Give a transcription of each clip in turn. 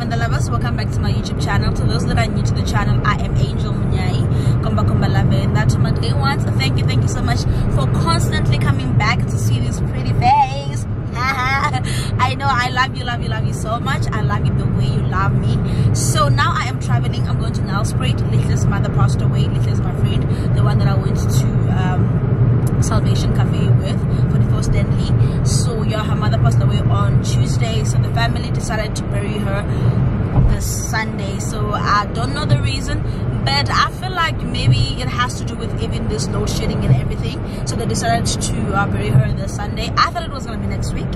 Lavender lovers, welcome back to my YouTube channel. To those that are new to the channel, I am Angel Munyai, 𝘃𝗶𝗱𝗲 Lavender. To my day ones, thank you so much for constantly coming back to see this pretty face. I know I love you so much. I love you the way you love me. So now I am traveling. I'm going to 𝗃𝗃𝗀𝗲. 𝗃𝗃𝗀𝗲's mother passed away. 𝗃𝗃𝗀𝗲's my friend, the one that I went to Salvation Cafe with for the first Stanley. So yeah, her mother passed away on Tuesday, so the family decided to bury her this Sunday. So I don't know the reason, but I feel like maybe it has to do with even this load shedding and everything. So they decided to bury her this Sunday. I thought it was gonna be next week,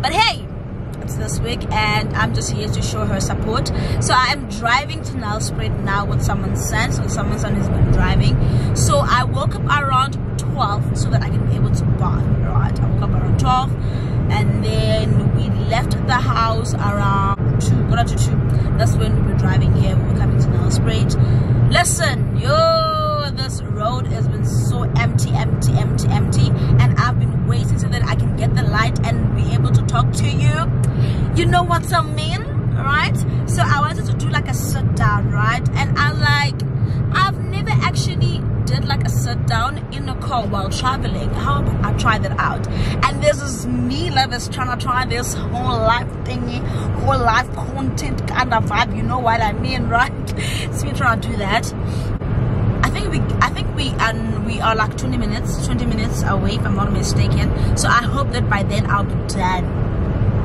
but hey, it's this week and I'm just here to show her support. So I am driving to 𝗃𝗃𝗀𝗲 now with someone's son. So someone's son has been driving. So I woke up around 12 so that I can be able to bath. Right, I woke up around 12 and then we left the house around 2:45. That's when we were driving here. We were coming to 𝗃𝗃𝗀𝗲. Listen, yo, this road has been so empty, and I've been waiting so that I can get the light and be able to talk to you. You know what I mean, right? So I wanted to do like a sit down, right? And I've never actually did like a sit down in a car while traveling. How about I try that out? And there's this me lovers trying to try this whole life thingy, whole life content kind of vibe. You know what I mean, right? So we try to do that. I think we are like 20 minutes away, if I'm not mistaken. So I hope that by then I'll be done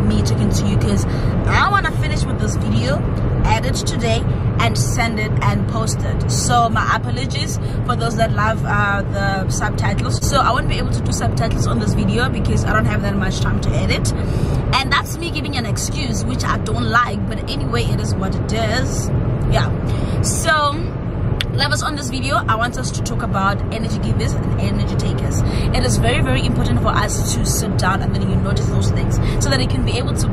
me talking to you, because I want to finish with this video, edit today and send it and post it. So my apologies for those that love the subtitles. So I won't be able to do subtitles on this video because I don't have that much time to edit, and that's me giving an excuse, which I don't like, but anyway, it is what it is. Yeah, so lovers, on this video I want us to talk about energy givers and energy takers. It is very important for us to sit down and then you notice those things so that you can be able to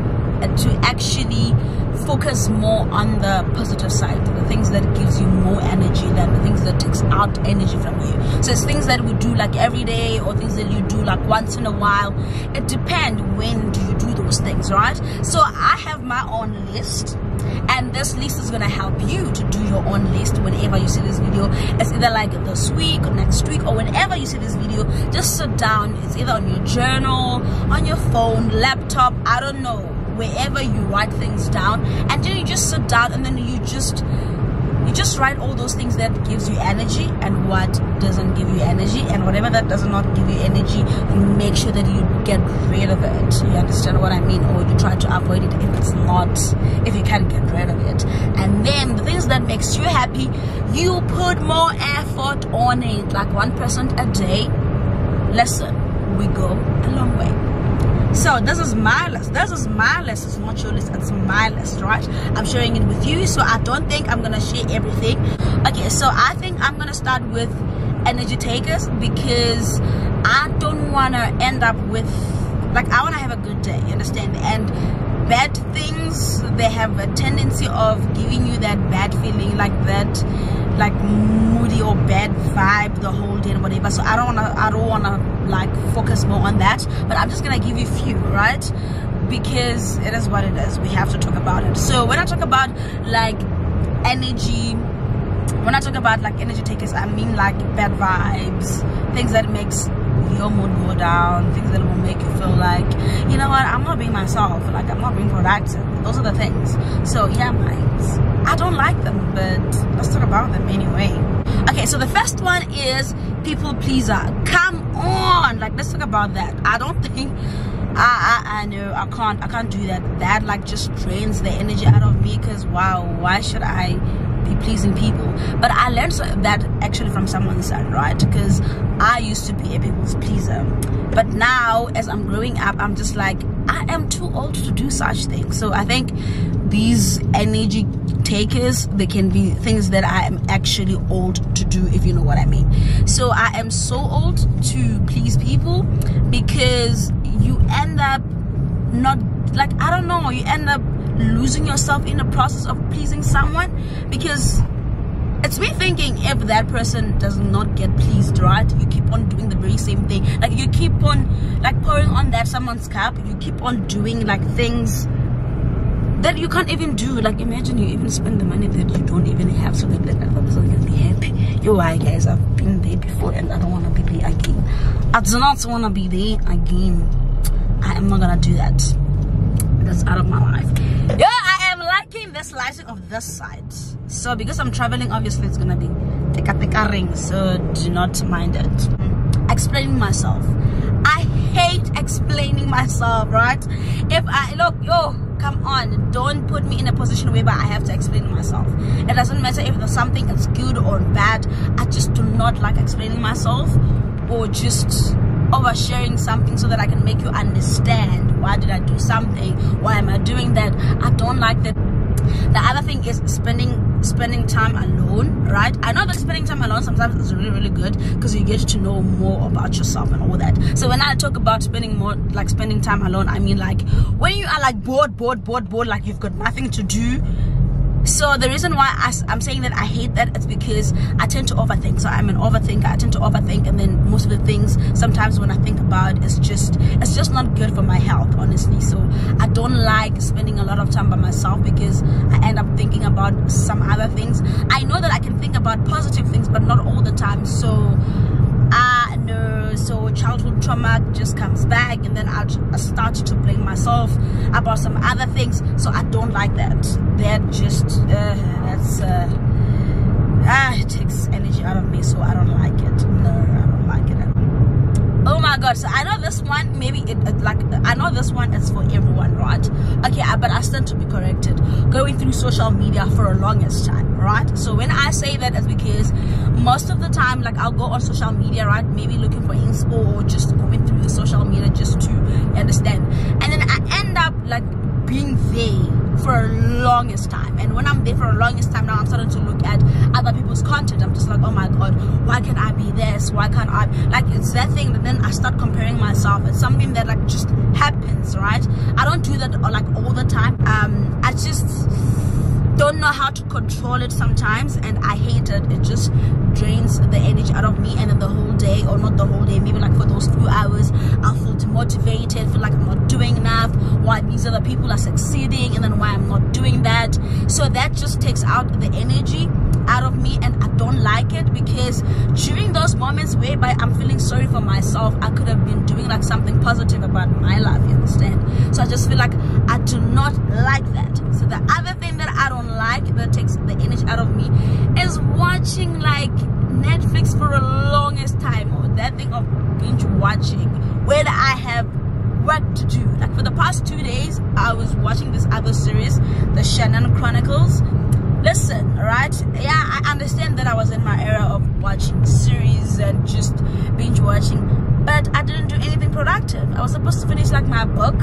actually focus more on the positive side, the things that gives you more energy than the things that takes out energy from you. So it's things that we do like every day or things that you do like once in a while. It depends when do you do those things, right? So I have my own list, and this list is gonna help you to do your own list whenever you see this video. It's either like this week or next week or whenever you see this video, just sit down. It's either on your journal, on your phone, laptop, I don't know, wherever you write things down, and then you just sit down and then you just write all those things that gives you energy and what doesn't give you energy, and whatever that does not give you energy, you make sure that you get rid of it. You understand what I mean? Or you try to avoid it if you can't get rid of it. And then the things that makes you happy, you put more effort on it, like 1% a day. Listen, we go a long way. So this is my list. It's not your list, it's my list, right? I'm sharing it with you, so I don't think I'm gonna share everything. Okay, so I think I'm gonna start with energy takers, because I don't wanna end up with, like, I wanna have a good day, you understand? And bad things, they have a tendency of giving you that bad feeling, like that, like moody or bad vibe the whole day and whatever. So I don't wanna like focus more on that, but I'm just gonna give you a few, right? Because it is what it is. We have to talk about it. So when I talk about like energy takers, I mean like bad vibes, things that makes your mood go down, things that will make you feel like, you know what, I'm not being myself, like I'm not being productive. Those are the things. So yeah, I don't like them, but let's talk about them anyway. Okay, so the first one is people pleaser. Come on, like, let's talk about that. I don't think I know I can't do that. That like just drains the energy out of me, because wow, why should I be pleasing people? But I learned that actually from someone's son, right? Because I used to be a people's pleaser, but now as I'm growing up, I'm just like, I am too old to do such things. So I think these energy takers, they can be things that I am actually old to do, if you know what I mean. So I am so old to please people, because you end up not, like, I don't know, you end up losing yourself in the process of pleasing someone, because it's me thinking, if that person does not get pleased, right, you keep on doing the very same thing, like you keep on like pouring on that someone's cup, you keep on doing like things that you can't even do. Like, imagine you even spend the money that you don't even have so that other person can be happy. Yo, I guys, I've been there before and I don't want to be there again. I do not want to be there again. I am not gonna do that. That's out of my life. Yeah, I am liking this lighting of this side. So because I'm traveling, obviously it's gonna be teka ring, so do not mind it. Explaining myself. I hate explaining myself, right? If I look, yo, come on, don't put me in a position where I have to explain myself. It doesn't matter if there's something that's good or bad. I just do not like explaining myself or just oversharing something so that I can make you understand why did I do something, why am I doing that. I don't like that. The other thing is spending time alone, right? I know that spending time alone sometimes is really good because you get to know more about yourself and all that. So when I talk about spending time alone, I mean like when you are like bored, like you've got nothing to do. So the reason why I'm saying that I hate that is because I tend to overthink. So I'm an overthinker. I tend to overthink, and then most of the things sometimes when I think about it's just not good for my health, honestly. So I don't like spending a lot of time by myself because I end up thinking about some other things. I know that I can think about positive things, but not all the time. So so childhood trauma just comes back, and then I start to blame myself about some other things. So I don't like that. That just it takes energy out of me, so I don't like it. No, I don't like it at all. Oh my god. So I know this one, maybe I know this one is for everyone, right? Okay, but I stand to be corrected. Going through social media for a longest time, right? So when I say that, it's because most of the time, like, I'll go on social media, right? Maybe looking for inspo or just going through the social media just to understand, and then I end up like being there for a longest time. And when I'm there for a longest time, now I'm starting to look at other people's content. I'm just like, oh my god, why can't I be this? Why can't I? Like, it's that thing that then I start comparing myself. It's something that like just happens, right? I don't do that like all the time. I just don't know how to control it sometimes, and I hate it. It just drains the energy out of me, and then the whole day, or not the whole day, maybe like for those few hours, I'll feel demotivated, feel like I'm not doing enough, why these other people are succeeding and then why I'm not doing that. So that just takes out the energy out of me, and I don't like it, because during those moments whereby I'm feeling sorry for myself, I could have been doing like something positive about my life, you understand? So I just feel like I do not like that. So the other thing that I don't like that takes the energy out of me is watching like Netflix for the longest time, or that thing of binge watching where I have work to do. Like for the past 2 days, I was watching this other series, the Shannon Chronicles. Listen, right? Yeah, I understand that I was in my era of watching series and just binge watching, but I didn't do anything productive. I was supposed to finish like my book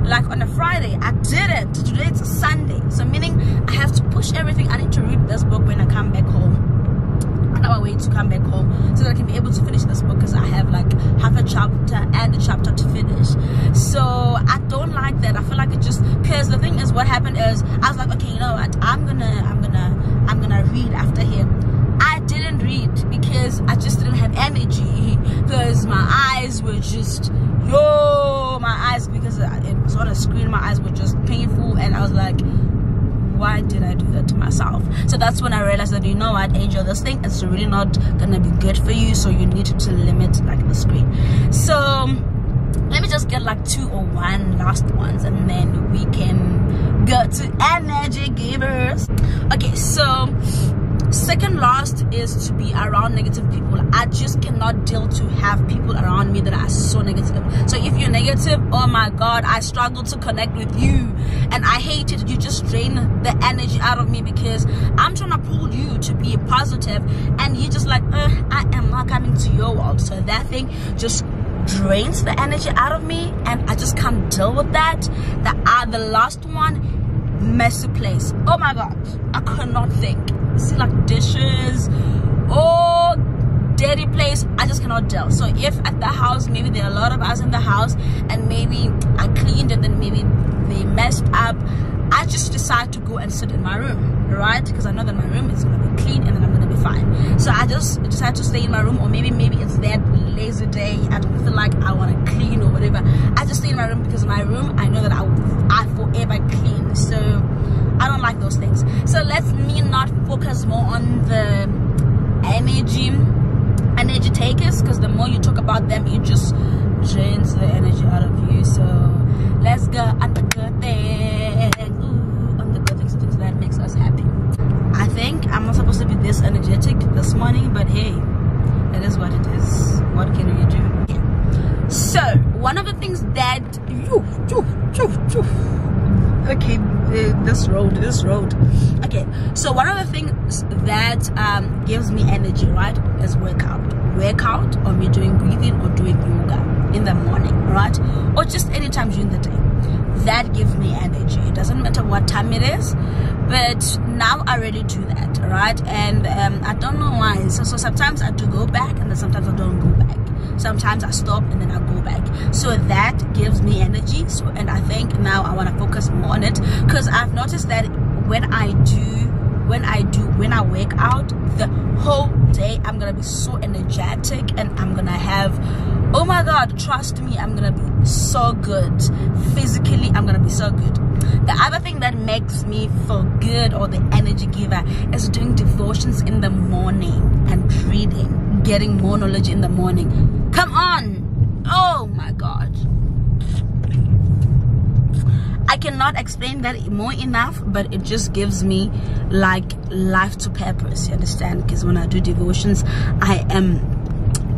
like on a Friday. I didn't. Today it's a Sunday, so meaning I have to push everything. I need to read this book when I come back home. On our way to come back home, so that I can be able to finish this book, because I have like half a chapter and a chapter to finish. So I don't like that. I feel like it just, because the thing is, what happened is I was like, okay, you know what, I'm gonna read after him. I didn't read because I just didn't have energy, because my eyes were just because it was on a screen, my eyes were just painful, and I was like, why did I do that to myself? So that's when I realized that, you know what, Angel, this thing is really not gonna be good for you, so you need to limit like the screen. So let me just get like 2 or 1 last ones, and then we can go to energy givers. Okay, so second last is to be around negative people. I just cannot deal to have people around me that are so negative. So if you're negative, oh my god, I struggle to connect with you, and I hate it. You just drain the energy out of me, because I'm trying to pull you to be positive, and you just like, I am not coming to your world. So that thing just drains the energy out of me, and I just can't deal with that. The last one, messy place. Oh my god, I cannot think. See, like dishes or dirty place, I just cannot deal. So if at the house, maybe there are a lot of us in the house, and maybe I cleaned and then maybe they messed up, I just decide to go and sit in my room, right? Because I know that my room is gonna be clean, and then I'm gonna be fine. So I just decide to stay in my room, or maybe it's that lazy day, I don't feel like I want to clean or whatever. I just stay in my room because my room, I know that I forever clean, so I don't like those things. So let me not focus more on the energy takers, because the more you talk about them, it just drains the energy out of you. So let's go on the good things. On the good things that makes us happy. I think I'm not supposed to be this energetic this morning, but hey, it is what it is. What can you do? Yeah. So one of the things that okay, this road. Okay, so one of the things that gives me energy, right, is workout, or me doing breathing or doing yoga in the morning, right, or just anytime during the day. That gives me energy. It doesn't matter what time it is, but now I already do that, right? And I don't know why. So sometimes I do go back, and then sometimes I don't go back. Sometimes I stop and then I go back. So that gives me energy. So, and I think now I want to focus more on it, because I've noticed that when I wake out, the whole day I'm gonna be so energetic, and I'm gonna have, oh my god, trust me, I'm gonna be so good. Physically, I'm gonna be so good. The other thing that makes me feel good, or the energy giver, is doing devotions in the morning and reading, getting more knowledge in the morning. Come on. Oh my god, I cannot explain that more enough, but it just gives me like life to purpose, you understand? Because when I do devotions, I am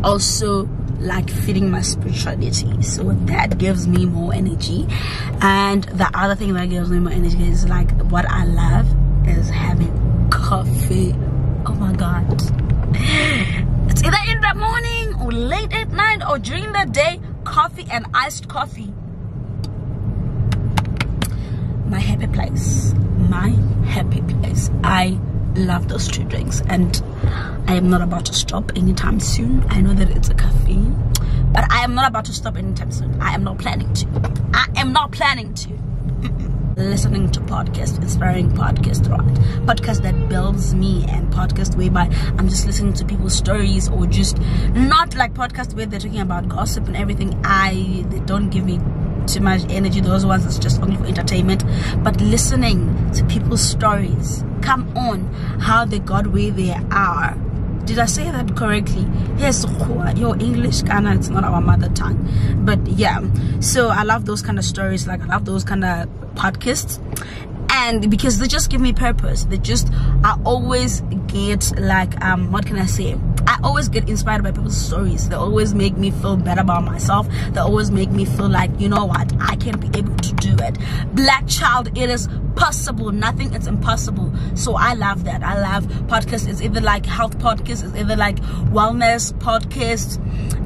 also like feeding my spirituality, so that gives me more energy. And the other thing that gives me more energy is like, what I love is having coffee. Oh my god, it's either in the morning or late at night or during the day. Coffee and iced coffee, my happy place, my happy place. I love those two drinks, and I am not about to stop anytime soon. I know that it's a caffeine, but I am not about to stop anytime soon. I am not planning to. Listening to podcasts, inspiring podcasts, right? Podcasts that builds me, and podcasts whereby I'm just listening to people's stories, or just not like podcasts where they're talking about gossip and everything. They don't give me too much energy. Those ones is just only for entertainment. But listening to people's stories, come on, how they got where they are. Did I say that correctly? Yes, your English Ghana, it's not our mother tongue, but yeah. So I love those kind of stories, like I love those kind of podcasts, and because they just give me purpose. I always get like what can I say, I always get inspired by people's stories. They always make me feel better about myself. They always make me feel like, you know what, I can be able to do it. Black child, it is possible. Nothing is impossible. So I love that. I love podcasts. It's either like health podcasts, it's either like wellness podcasts,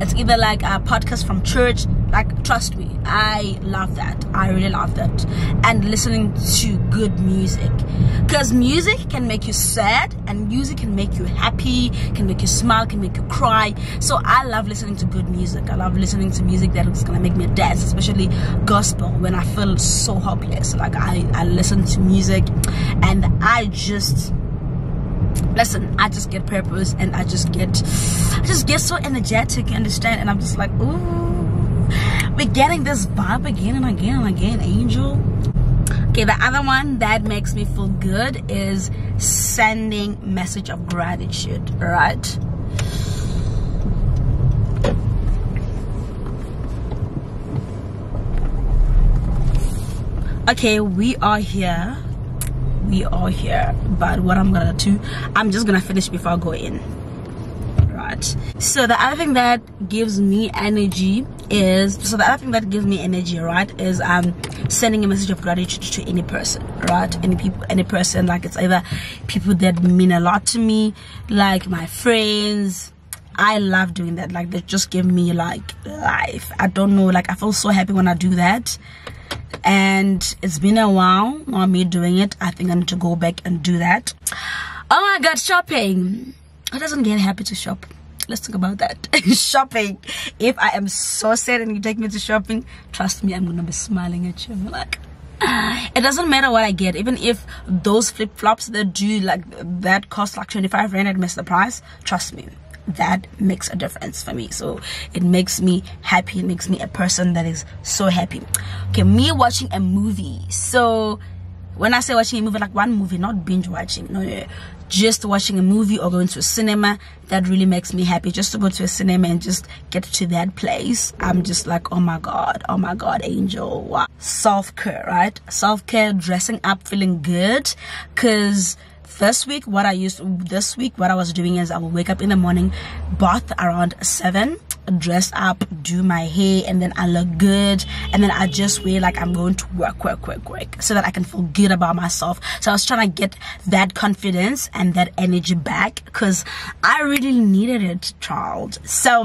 it's either like a podcast from church. Like, trust me, I love that. I really love that. And listening to good music, because music can make you sad, and music can make you happy, can make you smile, can make you cry. So I love listening to good music. I love listening to music that is gonna make me dance, especially gospel, when I feel so hopeless. Like I listen to music, and I just get purpose, and I just get so energetic, you understand? And I'm just like, ooh, we're getting this vibe again and again and again, Angel. Okay, the other one that makes me feel good is sending message of gratitude, right? Okay, we are here, but what I'm gonna do, I'm just gonna finish before I go in, right? So the other thing that gives me energy is, right, is sending a message of gratitude to any person, right? Any person, like it's either people that mean a lot to me, like my friends. I love doing that. Like, they just give me like life. I don't know, like I feel so happy when I do that. And it's been a while on me doing it. I think I need to go back and do that. Oh my god, shopping. Who doesn't get happy to shop? Let's talk about that. Shopping. If I am so sad and you take me to shopping, trust me, I'm gonna be smiling at you. I'm like, It doesn't matter what I get, even if those flip-flops that do like that cost like 25 rand and miss the price, trust me, that makes a difference for me. So it makes me happy. It makes me a person that is so happy. Okay, me watching a movie. So when I say watching a movie, like one movie, not binge watching, no, just watching a movie or going to a cinema, that really makes me happy. Just to go to a cinema and just get to that place, I'm just like, oh my god, Angel. Wow. Self-care, right? Self-care, dressing up, feeling good. Because this week what I was doing is I will wake up in the morning, bath around 7, dress up, do my hair, and then I look good, and then I just wear like I'm going to work so that I can feel good about myself. So I was trying to get that confidence and that energy back, because I really needed it, child. So,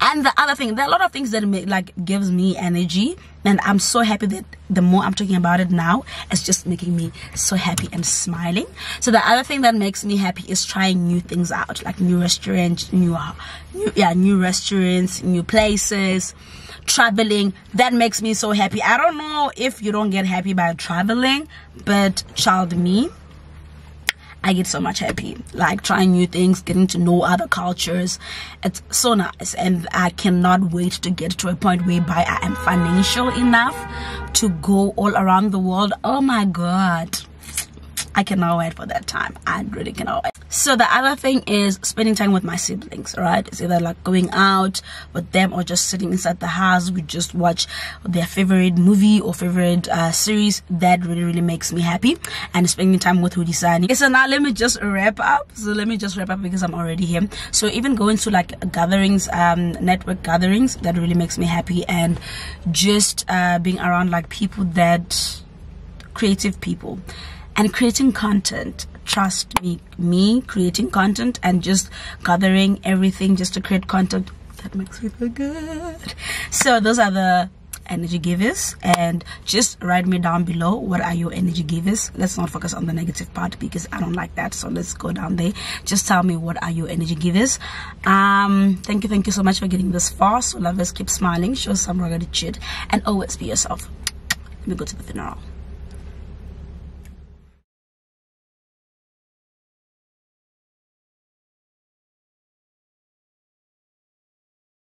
and the other thing, there are a lot of things that like gives me energy, and I'm so happy that the more I'm talking about it now, it's just making me so happy and smiling. So the other thing that makes me happy is trying new things out, like new restaurants, new restaurants, new places, traveling. That makes me so happy. I don't know if you don't get happy by traveling, but child, me, I get so much happy, like trying new things, getting to know other cultures. It's so nice, and I cannot wait to get to a point whereby I am financial enough to go all around the world. Oh my god, I cannot wait for that time. I really cannot wait. So the other thing is spending time with my siblings, right? It's either like going out with them or just sitting inside the house. We just watch their favorite movie or favorite series. That really makes me happy. And spending time with 𝗃𝗍. Okay, so now let me just wrap up. Because I'm already here. So even going to like gatherings, network gatherings, that really makes me happy. And just being around like people creative people. And creating content, trust me, creating content and just gathering everything just to create content, that makes me feel good. So those are the energy givers, and just write me down below, what are your energy givers? Let's not focus on the negative part because I don't like that, so let's go down there. Just tell me, what are your energy givers? Thank you so much for getting this far. So lovers, keep smiling, show some gratitude, and always be yourself. Let me go to the funeral.